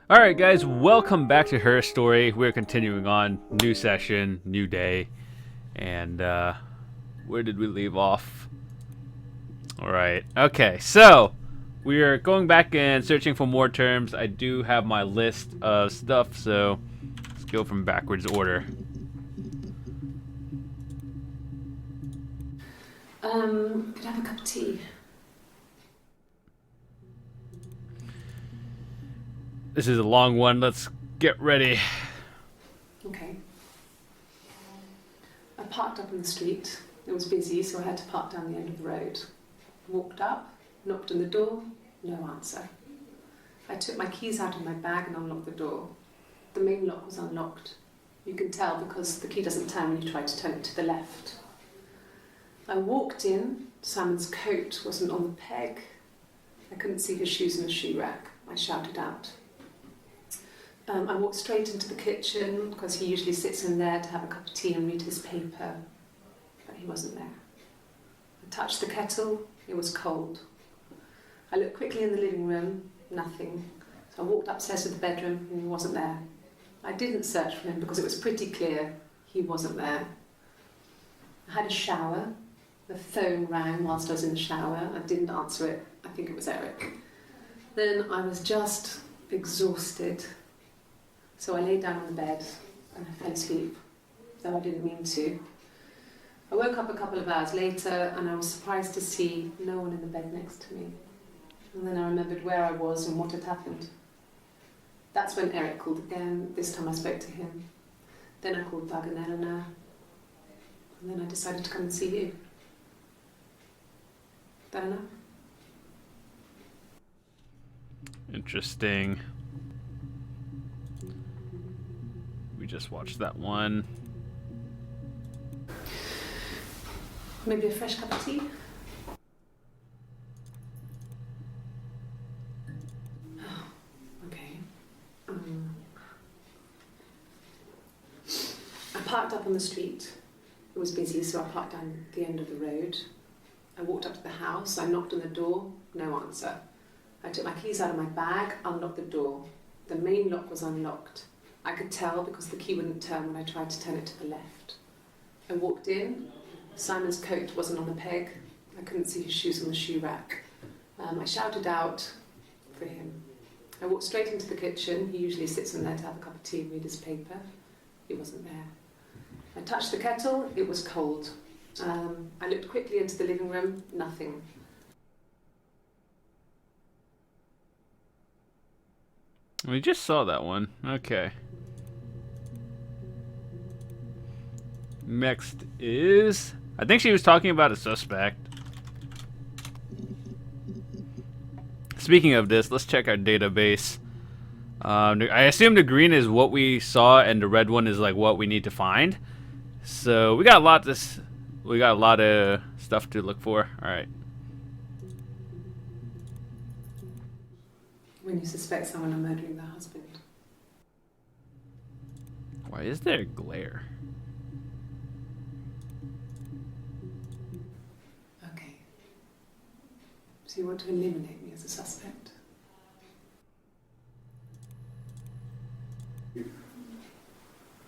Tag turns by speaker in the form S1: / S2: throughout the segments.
S1: Alright guys, welcome back to Her Story. We're continuing on. New session, new day. And where did we leave off? Alright, okay, so we are going back and searching for more terms. I do have my list of stuff, so let's go from backwards order.
S2: Could I have a cup of tea?
S1: This is a long one. Let's get ready.
S2: Okay. I parked up on the street. It was busy, so I had to park down the end of the road. Walked up, knocked on the door, no answer. I took my keys out of my bag and unlocked the door. The main lock was unlocked. You can tell because the key doesn't turn when you try to turn it to the left. I walked in. Simon's coat wasn't on the peg. I couldn't see his shoes in the shoe rack. I shouted out. I walked straight into the kitchen because he usually sits in there to have a cup of tea and read his paper, but he wasn't there. I touched the kettle, it was cold. I looked quickly in the living room, nothing. So I walked upstairs to the bedroom and he wasn't there. I didn't search for him because it was pretty clear he wasn't there. I had a shower, the phone rang whilst I was in the shower. I didn't answer it, I think it was Eric. Then I was just exhausted. So I lay down on the bed and I fell asleep, though I didn't mean to. I woke up a couple of hours later and I was surprised to see no one in the bed next to me. And then I remembered where I was and what had happened. That's when Eric called again. This time I spoke to him. Then I called Doug and Eleanor. And then I decided to come and see you. That enough?
S1: Interesting. We just watched that one.
S2: Maybe a fresh cup of tea? Oh, okay. I parked up on the street. It was busy, so I parked down the end of the road. I walked up to the house. I knocked on the door. No answer. I took my keys out of my bag, unlocked the door. The main lock was unlocked. I could tell because the key wouldn't turn when I tried to turn it to the left. I walked in. Simon's coat wasn't on the peg. I couldn't see his shoes on the shoe rack. I shouted out for him. I walked straight into the kitchen. He usually sits in there to have a cup of tea and read his paper. He wasn't there. I touched the kettle. It was cold. I looked quickly into the living room. Nothing.
S1: We just saw that one. Okay. Next is... I think she was talking about a suspect. Speaking of this, let's check our database. I assume the green is what we saw and the red one is like what we need to find. So we got a lot of stuff to look for. All right.
S2: When you suspect someone of murdering their husband.
S1: Why is there glare?
S2: Okay. So you want to eliminate me as a suspect?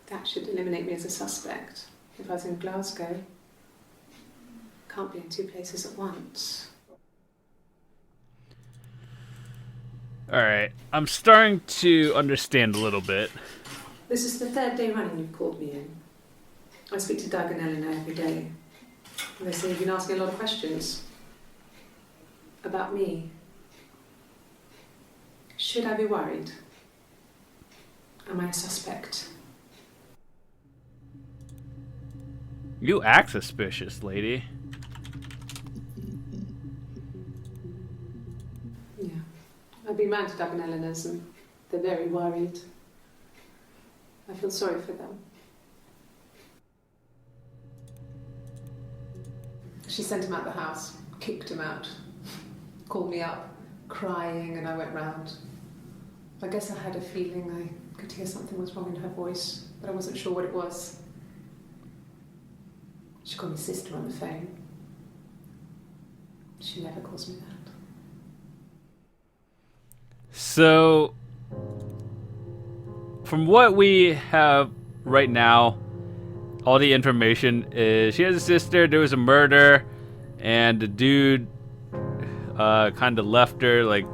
S2: That should eliminate me as a suspect. If I was in Glasgow, can't be in two places at once.
S1: Alright, I'm starting to understand a little bit.
S2: This is the third day running you've called me in. I speak to Doug and Eleanor every day. And they say you've been asking a lot of questions. About me. Should I be worried? Am I a suspect?
S1: You act suspicious, lady.
S2: Yeah. I've been round to Doug and Eleanor's and they're very worried. I feel sorry for them. She sent him out the house, kicked him out, called me up, crying, and I went round. I guess I had a feeling I could hear something was wrong in her voice, but I wasn't sure what it was. She called me sister on the phone. She never calls me that.
S1: So from what we have right now, all the information is she has a sister, there was a murder, and the dude kind of left her, like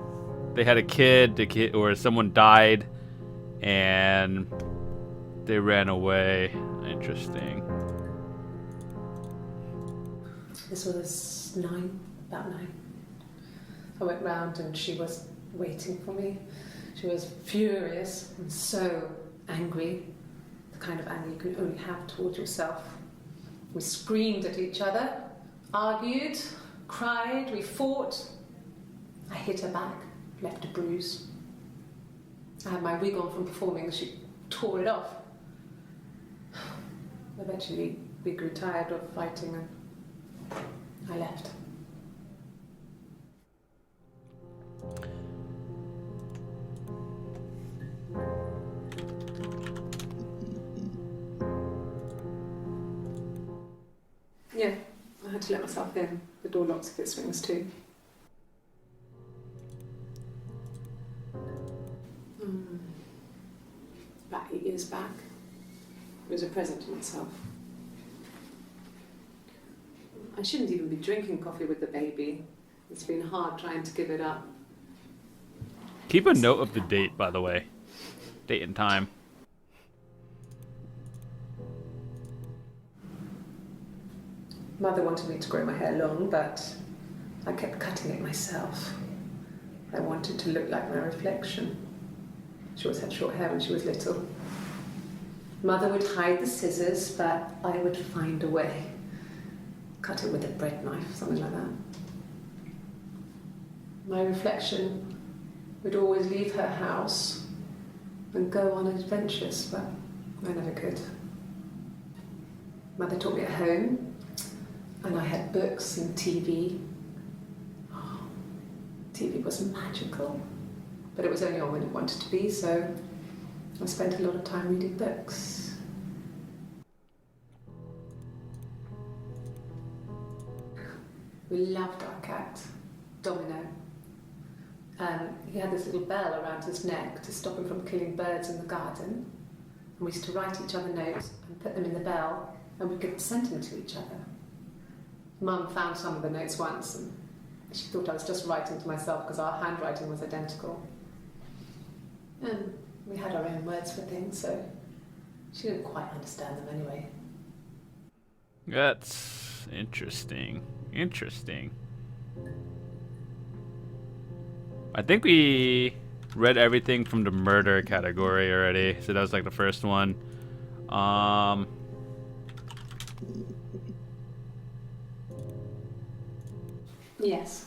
S1: they had a kid, or someone died, and they ran away. Interesting.
S2: This was about 9. I went round and she was waiting for me. She was furious and so angry, the kind of anger you can only have towards yourself. We screamed at each other, argued, cried, we fought. I hit her back, left a bruise. I had my wig on from performing, she tore it off. Eventually, we grew tired of fighting and I left. Yeah, I had to let myself in. The door locks if it swings too. About 8 years back, it was a present to myself. I shouldn't even be drinking coffee with the baby. It's been hard trying to give it up.
S1: Keep a note of the date, by the way. Date and time.
S2: Mother wanted me to grow my hair long, but I kept cutting it myself. I wanted to look like my reflection. She always had short hair when she was little. Mother would hide the scissors, but I would find a way. Cut it with a bread knife, something like that. My reflection would always leave her house and go on adventures, but I never could. Mother taught me at home, and I had books and TV. Oh, TV was magical, but it was only on when it wanted to be, so I spent a lot of time reading books. We loved our cat, Domino. He had this little bell around his neck to stop him from killing birds in the garden. And we used to write each other notes and put them in the bell, and we could send them to each other. Mum found some of the notes once, and she thought I was just writing to myself because our handwriting was identical. And we had our own words for things, so she didn't quite understand them anyway.
S1: That's interesting. Interesting. I think we read everything from the murder category already, so that was like the first one.
S2: Yes.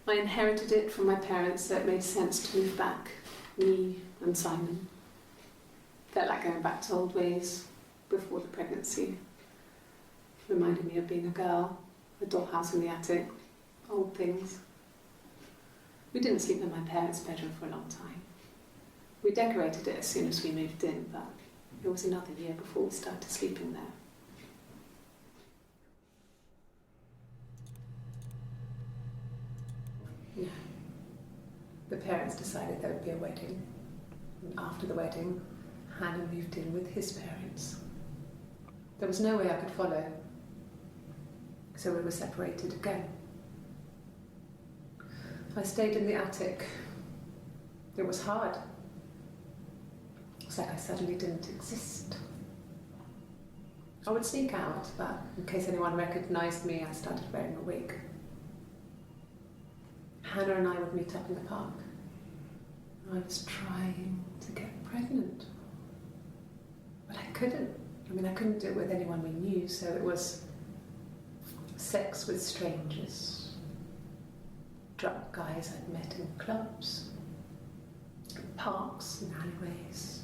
S2: I inherited it from my parents, so it made sense to move back. Me and Simon. Felt like going back to old ways before the pregnancy. Reminded me of being a girl, a dollhouse in the attic, old things. We didn't sleep in my parents' bedroom for a long time. We decorated it as soon as we moved in, but it was another year before we started sleeping there. Yeah. The parents decided there would be a wedding. And after the wedding, Hannah moved in with his parents. There was no way I could follow, so we were separated again. I stayed in the attic. It was hard. It was like I suddenly didn't exist. I would sneak out, but in case anyone recognised me, I started wearing a wig. Hannah and I would meet up in the park. I was trying to get pregnant, but I couldn't. I couldn't do it with anyone we knew, so it was sex with strangers. Drunk guys I'd met in clubs, in parks and alleyways.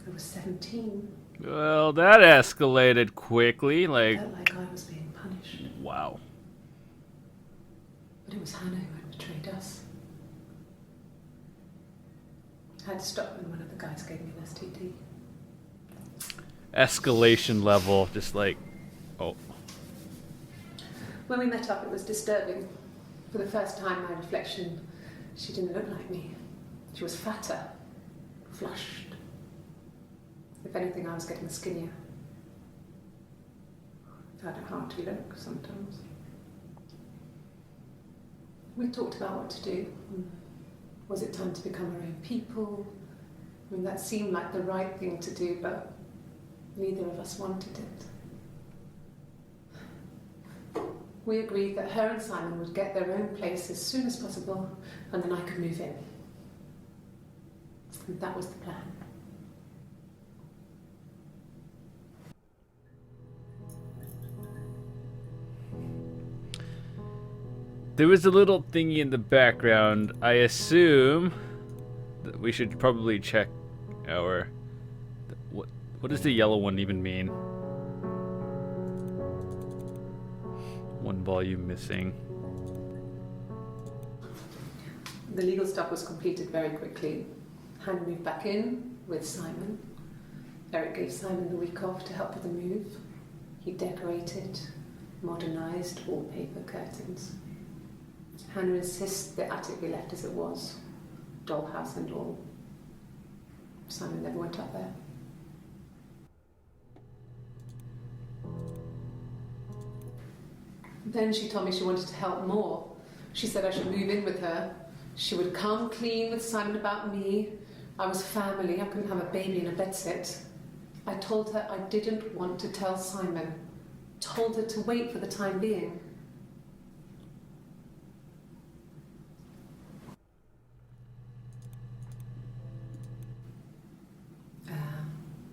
S2: I was 17.
S1: Well, that escalated quickly,
S2: I felt like I was being punished.
S1: Wow.
S2: But it was Hannah who had betrayed us. I had to stop when one of the guys gave me an STD.
S1: Escalation level, just like, oh.
S2: When we met up, it was disturbing. For the first time, my reflection, she didn't look like me. She was fatter, flushed. If anything, I was getting skinnier. I found it hard to look sometimes. We talked about what to do. Was it time to become our own people? I mean, that seemed like the right thing to do, but neither of us wanted it. We agreed that her and Simon would get their own place as soon as possible, and then I could move in. And that was the plan.
S1: There was a little thingy in the background. I assume that we should probably check our... What does the yellow one even mean? One volume missing.
S2: The legal stuff was completed very quickly. Hannah moved back in with Simon. Eric gave Simon the week off to help with the move. He decorated, modernised wallpaper, curtains. Hannah insists the attic be left as it was, dollhouse and all. Simon never went up there. Then she told me she wanted to help more. She said I should move in with her. She would come clean with Simon about me. I was family, I couldn't have a baby in a bedsit. I told her I didn't want to tell Simon. Told her to wait for the time being.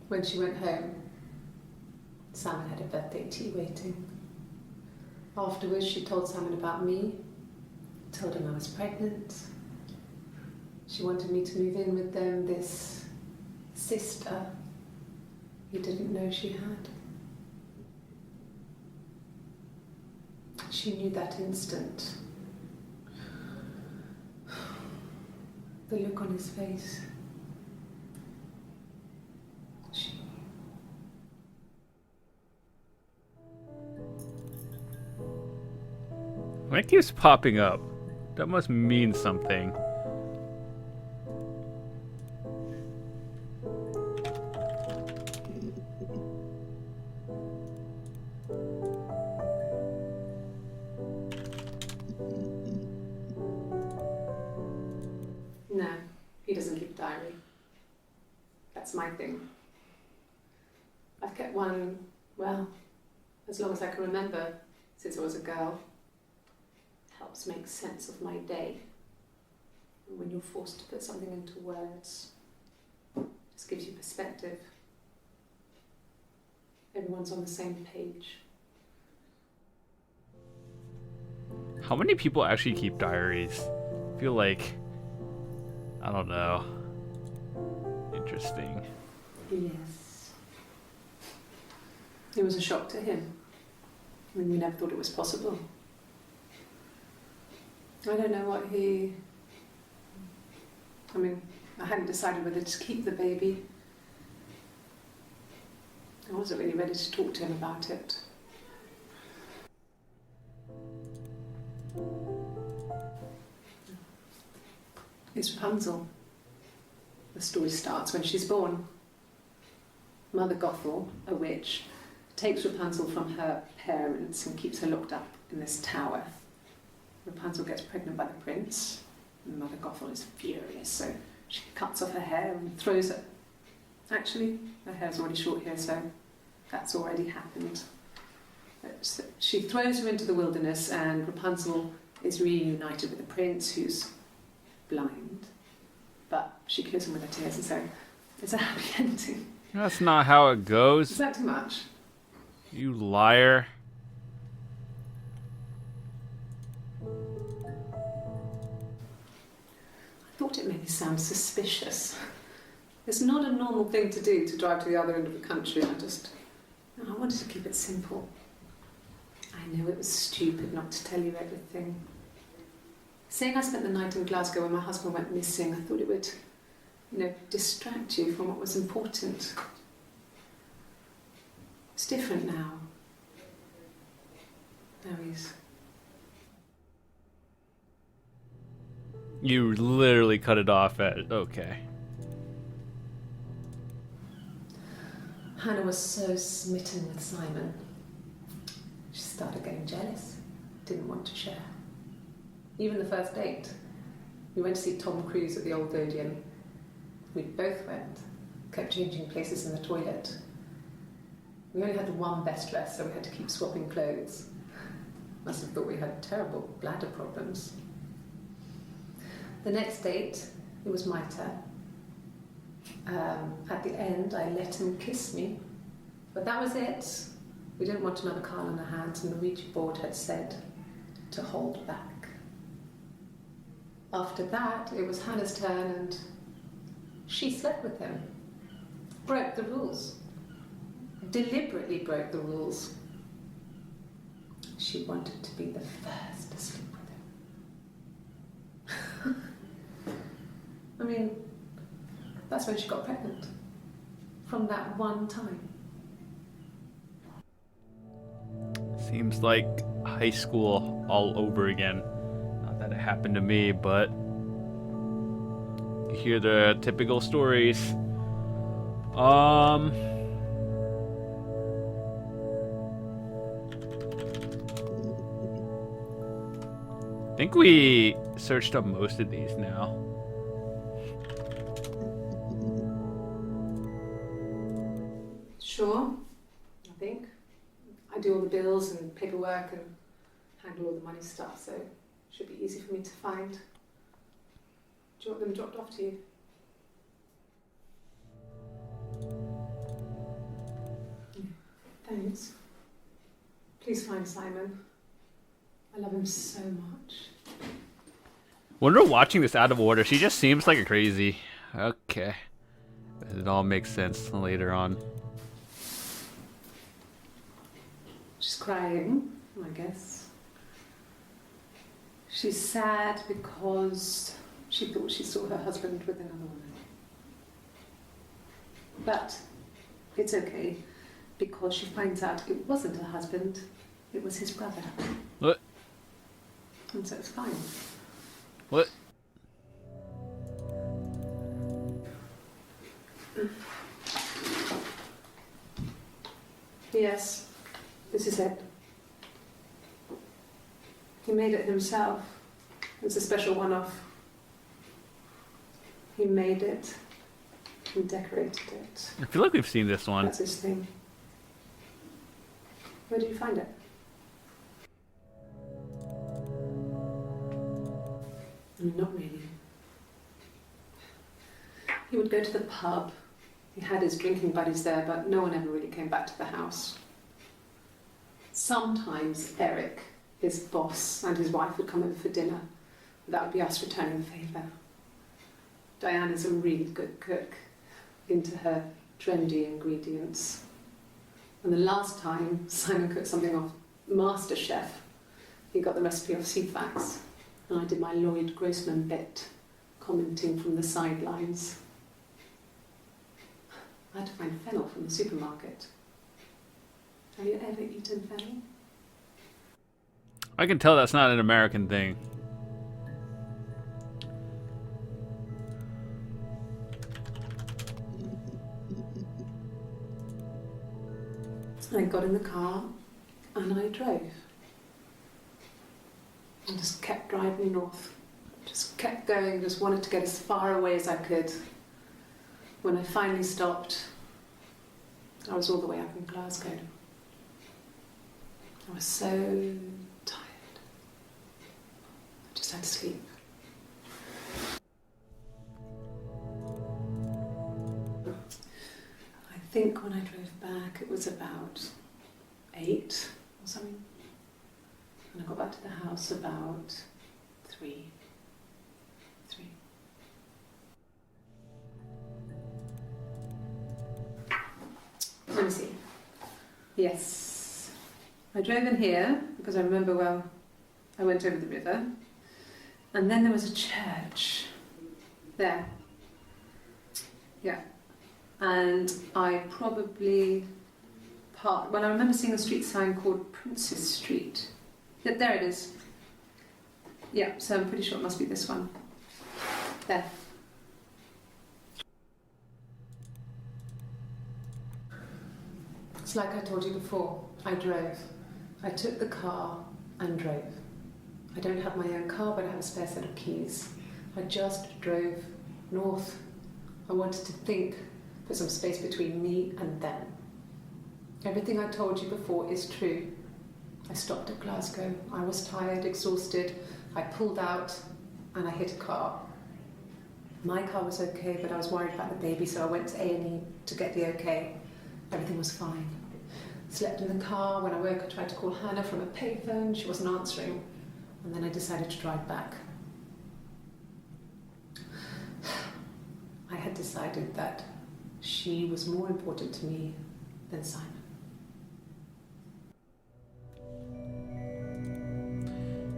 S2: When she went home, Simon had a birthday tea waiting. Afterwards, she told Simon about me, told him I was pregnant. She wanted me to move in with them, this sister he didn't know she had. She knew that instant. The look on his face.
S1: When it keeps popping up, that must mean something.
S2: No, he doesn't keep a diary. That's my thing. I've kept one, well, as long as I can remember, since I was a girl. Helps make sense of my day. And when you're forced to put something into words, it just gives you perspective. Everyone's on the same page.
S1: How many people actually keep diaries? I feel like, I don't know. Interesting.
S2: Yes. It was a shock to him. I mean, we never thought it was possible. I don't know what I hadn't decided whether to keep the baby. I wasn't really ready to talk to him about it. It's Rapunzel. The story starts when she's born. Mother Gothel, a witch, takes Rapunzel from her parents and keeps her locked up in this tower. Rapunzel gets pregnant by the prince, and Mother Gothel is furious, so she cuts off her hair and throws it. Actually, her hair's already short here, so that's already happened. So she throws her into the wilderness, and Rapunzel is reunited with the prince, who's blind, but she kills him with her tears, and so it's a happy ending.
S1: That's not how it goes.
S2: Is that too much?
S1: You liar.
S2: I thought it made me sound suspicious. It's not a normal thing to do, to drive to the other end of the country. I wanted to keep it simple. I know it was stupid not to tell you everything. Saying I spent the night in Glasgow when my husband went missing, I thought it would, distract you from what was important. It's different now. Now he's...
S1: You literally cut it off at, okay.
S2: Hannah was so smitten with Simon. She started getting jealous, didn't want to share. Even the first date, we went to see Tom Cruise at the Old Gideon. We both went, kept changing places in the toilet. We only had one best dress, so we had to keep swapping clothes. Must have thought we had terrible bladder problems. The next date, it was my turn. At the end, I let him kiss me, but that was it. We didn't want another card on our hands, and the Ouija board had said to hold back. After that, it was Hannah's turn, and she slept with him. Broke the rules. Deliberately broke the rules. She wanted to be the first to sleep with him. I mean, that's when she got pregnant. From that one time.
S1: Seems like high school all over again. Not that it happened to me, but you hear the typical stories. I think we searched up most of these now.
S2: Sure, I think. I do all the bills and paperwork and handle all the money stuff, so it should be easy for me to find. Do you want them dropped off to you? Thanks. Please find Simon. I love him so much.
S1: When we're watching this out of order, she just seems like a crazy. Okay. It all makes sense later on.
S2: She's crying, I guess. She's sad because she thought she saw her husband with another woman. But it's okay, because she finds out it wasn't her husband, it was his brother.
S1: What?
S2: And so it's fine.
S1: What?
S2: Yes, this is it. He made it himself. It's a special one-off. He made it and decorated it.
S1: I feel like we've seen this one.
S2: That's his thing. Where did you find it? Not really. He would go to the pub. He had his drinking buddies there, but no one ever really came back to the house. Sometimes Eric, his boss, and his wife would come over for dinner. That would be us returning the favour. Diana's a really good cook, into her trendy ingredients. And the last time Simon cooked something off MasterChef, he got the recipe off CFAX, and I did my Lloyd Grossman bit, commenting from the sidelines. I had to find fennel from the supermarket. Have you ever eaten fennel?
S1: I can tell that's not an American thing.
S2: I got in the car and I drove. And just kept driving north. Just kept going, just wanted to get as far away as I could. When I finally stopped, I was all the way up in Glasgow. I was so tired. I just had to sleep. I think when I drove back it was about 8 or something. And I got back to the house about 3. Let me see. Yes. I drove in here because I remember, well, I went over the river. And then there was a church there. Yeah. And I probably parked, well, I remember seeing a street sign called Princess Street. Yeah, there it is. Yeah, so I'm pretty sure it must be this one. There. It's like I told you before. I drove. I took the car and drove. I don't have my own car, but I have a spare set of keys. I just drove north. I wanted to think, put some space between me and them. Everything I told you before is true. I stopped at Glasgow. I was tired, exhausted. I pulled out and I hit a car. My car was okay, but I was worried about the baby, so I went to A&E to get the okay. Everything was fine. Slept in the car. When I woke, I tried to call Hannah from a payphone. She wasn't answering. And then I decided to drive back. I had decided that she was more important to me than Simon.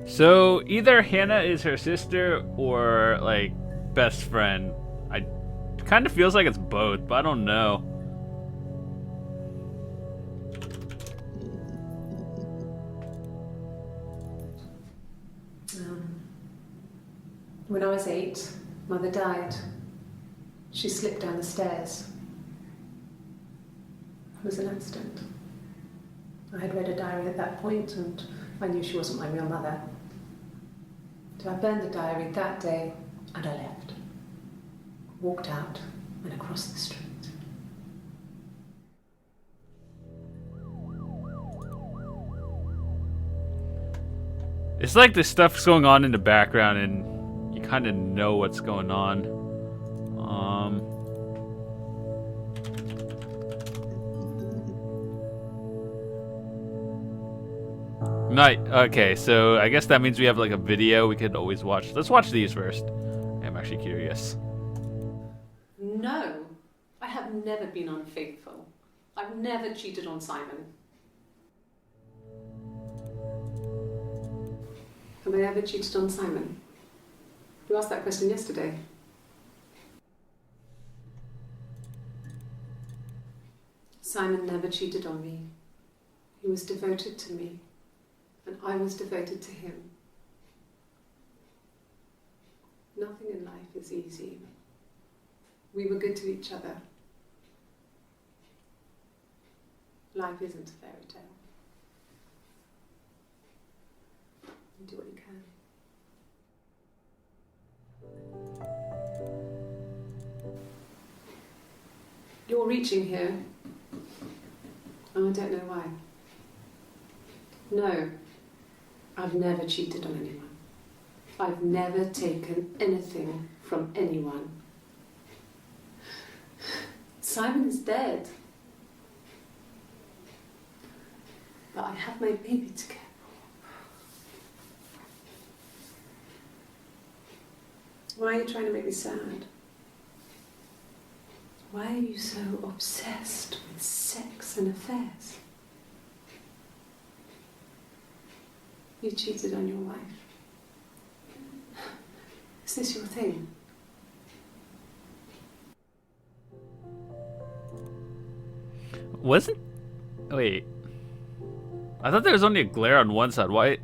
S1: So either Hannah is her sister or like best friend. I kind of feels like it's both, but I don't know.
S2: When I was 8, Mother died. She slipped down the stairs. It was an accident. I had read a diary at that point and I knew she wasn't my real mother. So I burned the diary that day and I left. Walked out and across the street.
S1: It's like this stuff's going on in the background and you kind of know what's going on. Night. Okay, so I guess that means we have like a video we could always watch. Let's watch these first. I'm actually curious.
S2: No, I have never been unfaithful. I've never cheated on Simon. Have I ever cheated on Simon? You asked that question yesterday. Simon never cheated on me. He was devoted to me, and I was devoted to him. Nothing in life is easy. We were good to each other. Life isn't a fairy tale. You do what you can. You're reaching here. And I don't know why. No, I've never cheated on anyone. I've never taken anything from anyone. Simon is dead. But I have my baby to care for. Why are you trying to make me sad? Why are you so obsessed with sex and affairs? You cheated on your wife. Is this your thing?
S1: Wasn't... Wait. I thought there was only a glare on one side. Why...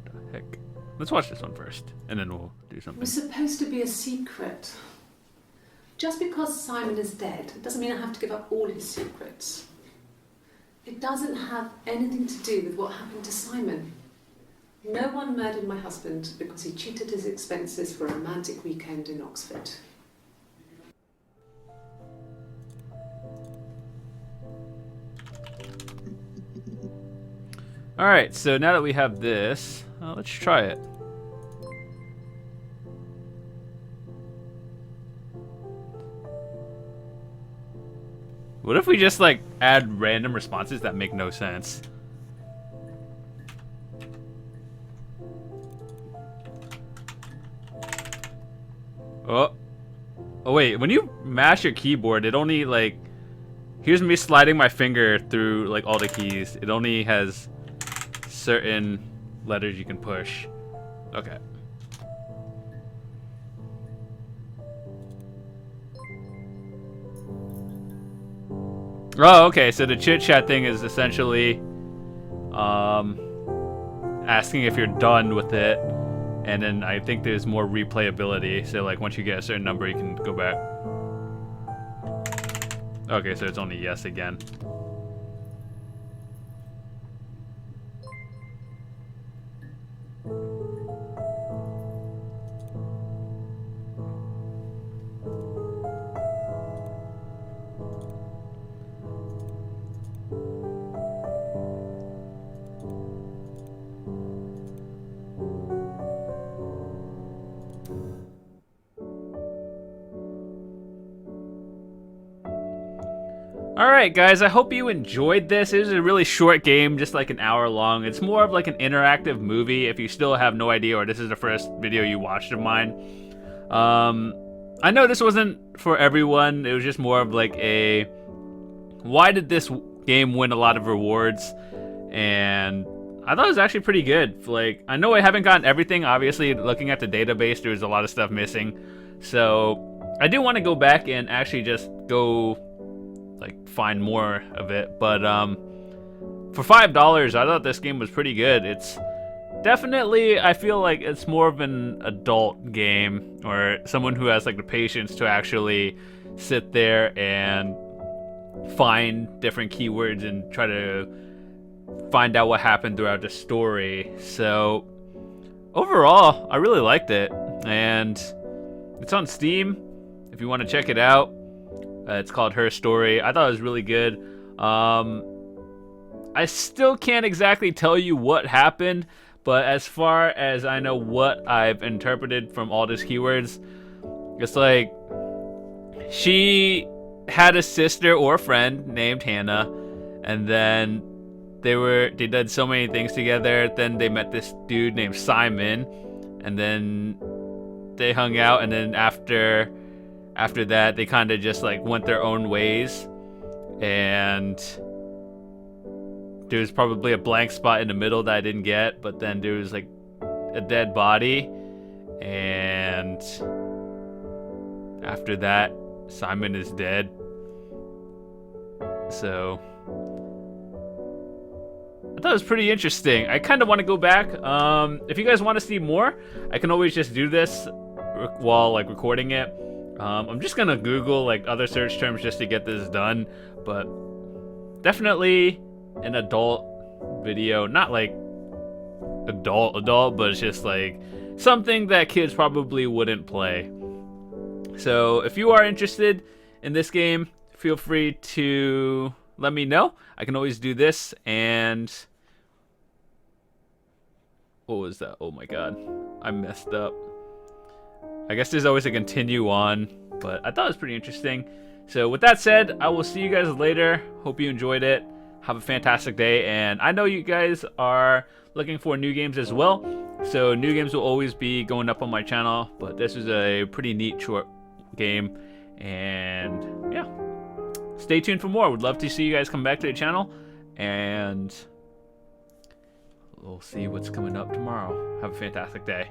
S1: The heck? Let's watch this one first, and then we'll do something.
S2: It was supposed to be a secret. Just because Simon is dead doesn't mean I have to give up all his secrets. It doesn't have anything to do with what happened to Simon. No one murdered my husband because he cheated his expenses for a romantic weekend in Oxford.
S1: Alright, so now that we have this, let's try it. What if we just like add random responses that make no sense? Oh. Oh wait, when you mash your keyboard, it only like... Here's me sliding my finger through like all the keys. It only has certain letters you can push. Okay. Oh, okay, so the chit chat thing is essentially asking if you're done with it, and then I think there's more replayability. So like once you get a certain number, you can go back. Okay, so it's only yes again. Alright guys, I hope you enjoyed this. It was a really short game, just like an hour long. It's more of like an interactive movie if you still have no idea or this is the first video you watched of mine. I know this wasn't for everyone. It was just more of like a, why did this game win a lot of rewards? And I thought it was actually pretty good. Like, I know I haven't gotten everything. Obviously, looking at the database, there was a lot of stuff missing. So I do want to go back and actually just go like find more of it, but for $5 I thought this game was pretty good. It's definitely, I feel like it's more of an adult game, or someone who has like the patience to actually sit there and find different keywords and try to find out what happened throughout the story. So overall I really liked it, and it's on Steam if you want to check it out. It's called Her Story. I thought it was really good. I still can't exactly tell you what happened, but as far as I know what I've interpreted from all these keywords, it's like she had a sister or a friend named Hannah, and then they did so many things together. Then they met this dude named Simon, and then they hung out, and then after that, they kind of just like went their own ways, and there was probably a blank spot in the middle that I didn't get, but then there was like a dead body, and after that, Simon is dead. So I thought it was pretty interesting. I kind of want to go back. If you guys want to see more, I can always just do this while like recording it. I'm just gonna Google like other search terms just to get this done, but definitely an adult video, not like adult, but it's just like something that kids probably wouldn't play. So if you are interested in this game, feel free to let me know. I can always do this. And what was that? Oh my god, I messed up. I guess there's always a continue on, but I thought it was pretty interesting. So with that said, I will see you guys later. Hope you enjoyed it. Have a fantastic day, and I know you guys are looking for new games as well, so new games will always be going up on my channel, but this is a pretty neat short game, and yeah, stay tuned for more. Would love to see you guys come back to the channel, and we'll see what's coming up tomorrow. Have a fantastic day.